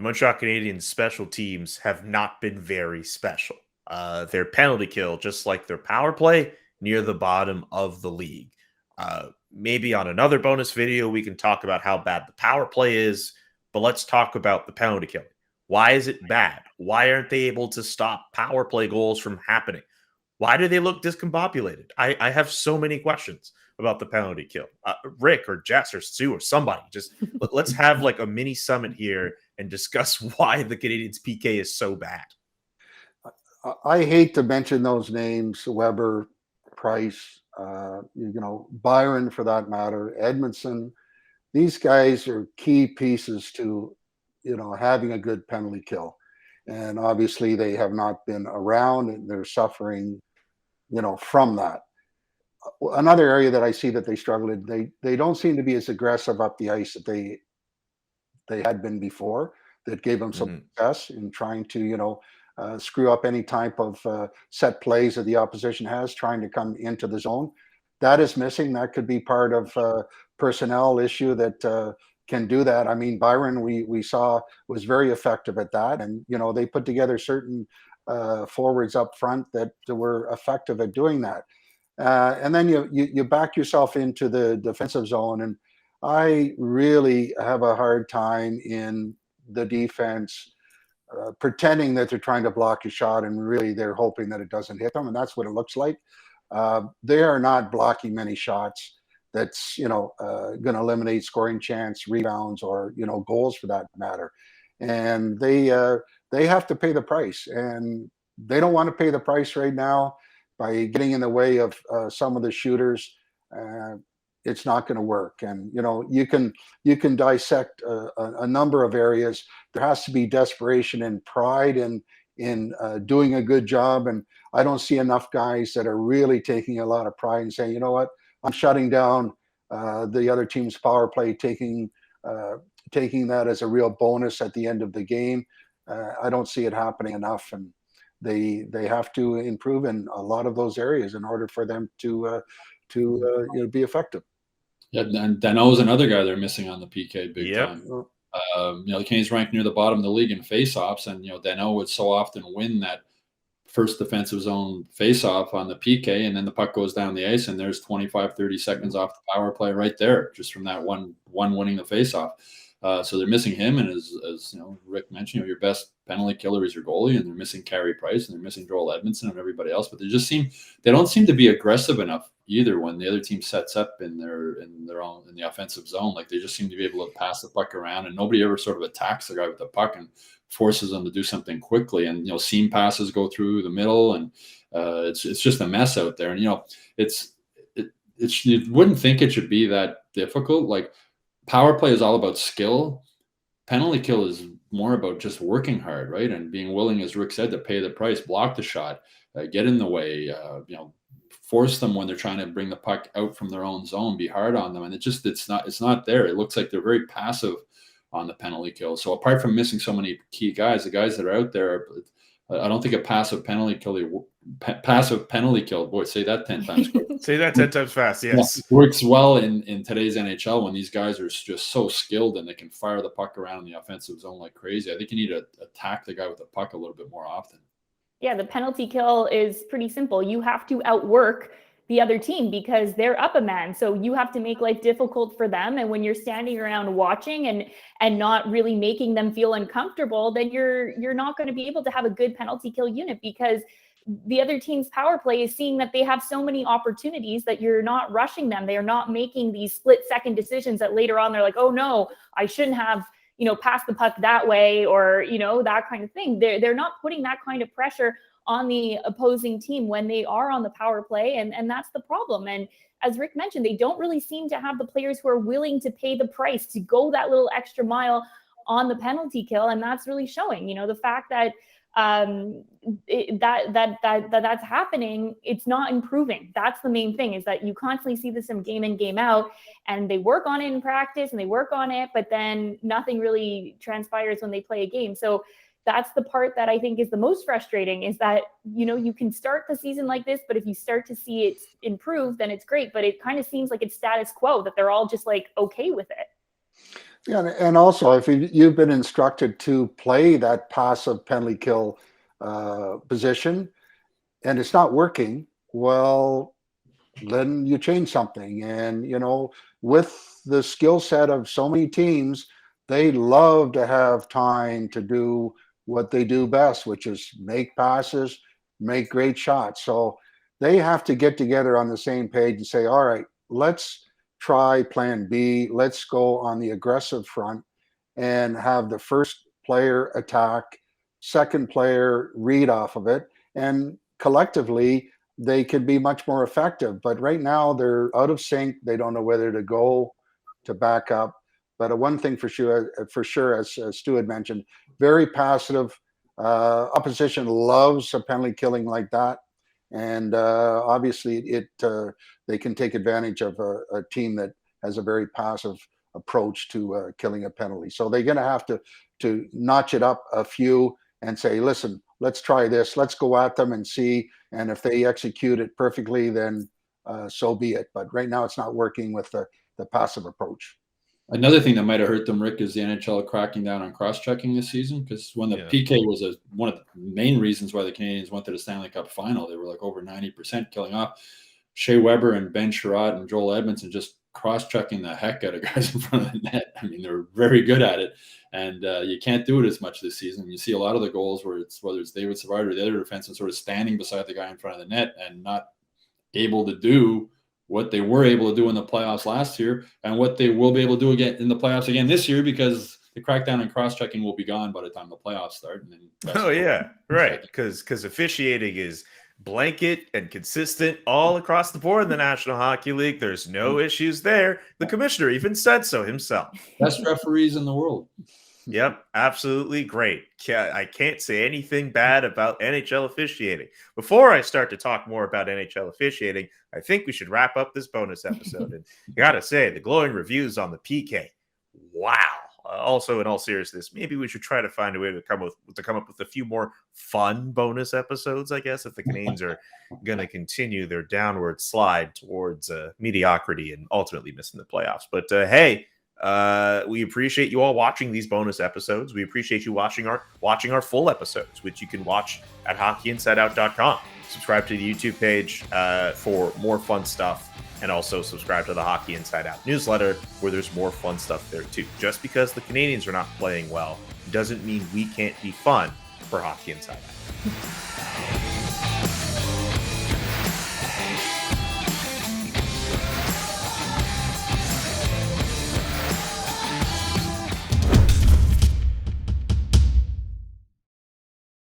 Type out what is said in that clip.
Montreal Canadiens special teams have not been very special. Their penalty kill, just like their power play, near the bottom of the league. Maybe on another bonus video, we can talk about how bad the power play is, but let's talk about the penalty kill. Why is it bad? Why aren't they able to stop power play goals from happening? Why do they look discombobulated? I have so many questions about the penalty kill. Rick or Jess or Sue or somebody, just let's have like a mini summit here and discuss why the Canadiens PK is so bad. I hate to mention those names, Weber, Price, Byron for that matter, Edmondson. These guys are key pieces to, having a good penalty kill. And obviously they have not been around and they're suffering, from that. Another area that I see that they struggled, they don't seem to be as aggressive up the ice that they had been before. That gave them some success in trying to, screw up any type of set plays that the opposition has, trying to come into the zone. That is missing. That could be part of personnel issue that can do that. I mean, Byron, we saw was very effective at that. And, they put together certain forwards up front that were effective at doing that. And then you back yourself into the defensive zone. And I really have a hard time in the defense pretending that they're trying to block a shot and really they're hoping that it doesn't hit them. And that's what it looks like. They are not blocking many shots that's, going to eliminate scoring chance, rebounds, or, goals for that matter. And they have to pay the price. And they don't want to pay the price right now by getting in the way of some of the shooters. It's not going to work. And you can dissect a number of areas. There has to be desperation and pride in doing a good job. And I don't see enough guys that are really taking a lot of pride and saying, you know what, I'm shutting down the other team's power play, taking that as a real bonus at the end of the game. I don't see it happening enough, and they have to improve in a lot of those areas in order for them to be effective. Yeah, and Danault's another guy they're missing on the PK big time. The Canadiens ranked near the bottom of the league in faceoffs, and Danault would so often win that first defensive zone faceoff on the PK, and then the puck goes down the ice, and there's 25-30 seconds off the power play right there, just from that one winning the faceoff. So they're missing him, and as Rick mentioned, your best penalty killer is your goalie, and they're missing Carey Price, and they're missing Joel Edmondson and everybody else. But they don't seem to be aggressive enough either when the other team sets up in the offensive zone. Like, they just seem to be able to pass the puck around, and nobody ever sort of attacks the guy with the puck and forces them to do something quickly. And seam passes go through the middle, and it's just a mess out there. And you wouldn't think it should be that difficult. Like, power play is all about skill. Penalty kill is more about just working hard, right? And being willing, as Rick said, to pay the price, block the shot, get in the way, force them when they're trying to bring the puck out from their own zone, be hard on them. And it's not there. It looks like they're very passive on the penalty kill. So apart from missing so many key guys, the guys that are out there, I don't think a passive penalty kill, boy, say that 10 times quick. Say that 10 times fast, yes. Works well in today's NHL when these guys are just so skilled and they can fire the puck around in the offensive zone like crazy. I think you need to attack the guy with the puck a little bit more often. Yeah, the penalty kill is pretty simple. You have to outwork the other team because they're up a man. So you have to make life difficult for them. And when you're standing around watching and not really making them feel uncomfortable, then you're not going to be able to have a good penalty kill unit, because the other team's power play is seeing that they have so many opportunities that you're not rushing them. They are not making these split-second decisions that later on they're like, oh no, I shouldn't have, passed the puck that way, or, that kind of thing. They're not putting that kind of pressure on the opposing team when they are on the power play. And that's the problem. And as Rick mentioned, they don't really seem to have the players who are willing to pay the price to go that little extra mile on the penalty kill. And that's really showing, the fact that that's happening, it's not improving. That's the main thing, is that you constantly see this in game in, game out, and they work on it in practice and they work on it, but then nothing really transpires when they play a game. So that's the part that I think is the most frustrating, is that, you can start the season like this, but if you start to see it improve, then it's great. But it kind of seems like it's status quo, that they're all just like okay with it. Yeah, and also if you've been instructed to play that passive penalty kill position and it's not working, well, then you change something. And with the skill set of so many teams, they love to have time to do what they do best, which is make passes, make great shots. So they have to get together on the same page and say, all right, let's try plan B. Let's go on the aggressive front and have the first player attack, second player read off of it. And collectively, they can be much more effective. But right now, they're out of sync. They don't know whether to go to back up. But one thing for sure, as Stu had mentioned, very passive. Opposition loves a penalty killing like that, and obviously, they can take advantage of a team that has a very passive approach to killing a penalty. So they're going to have to notch it up a few and say, listen, let's try this. Let's go at them and see. And if they execute it perfectly, then so be it. But right now, it's not working with the passive approach. Another thing that might have hurt them, Rick, is the NHL cracking down on cross-checking this season. Because when the PK was one of the main reasons why the Canadiens went to the Stanley Cup final, they were like over 90% killing off. Shea Weber and Ben Sherratt and Joel Edmondson just cross-checking the heck out of guys in front of the net. I mean, they're very good at it. And you can't do it as much this season. You see a lot of the goals where whether it's David Savard or the other defenseman sort of standing beside the guy in front of the net and not able to do what they were able to do in the playoffs last year and what they will be able to do again in the playoffs again this year, because the crackdown and cross-checking will be gone by the time the playoffs start. And then Right. Because officiating is blanket and consistent all across the board in the National Hockey League. There's no issues there. The commissioner even said so himself. Best referees in the world. Yep, absolutely great. I can't say anything bad about NHL officiating. Before I start to talk more about NHL officiating, I think we should wrap up this bonus episode. And I gotta say, the glowing reviews on the PK. Wow. Also, in all seriousness, maybe we should try to find a way to come up with a few more fun bonus episodes, I guess, if the Canadiens are going to continue their downward slide towards mediocrity and ultimately missing the playoffs. But hey, we appreciate you all watching these bonus episodes. We appreciate you watching our full episodes, which you can watch at hockeyinsideout.com. Subscribe to the YouTube page for more fun stuff, and also subscribe to the Hockey Inside Out newsletter, where there's more fun stuff there too. Just because the Canadiens are not playing well doesn't mean we can't be fun for Hockey Inside Out.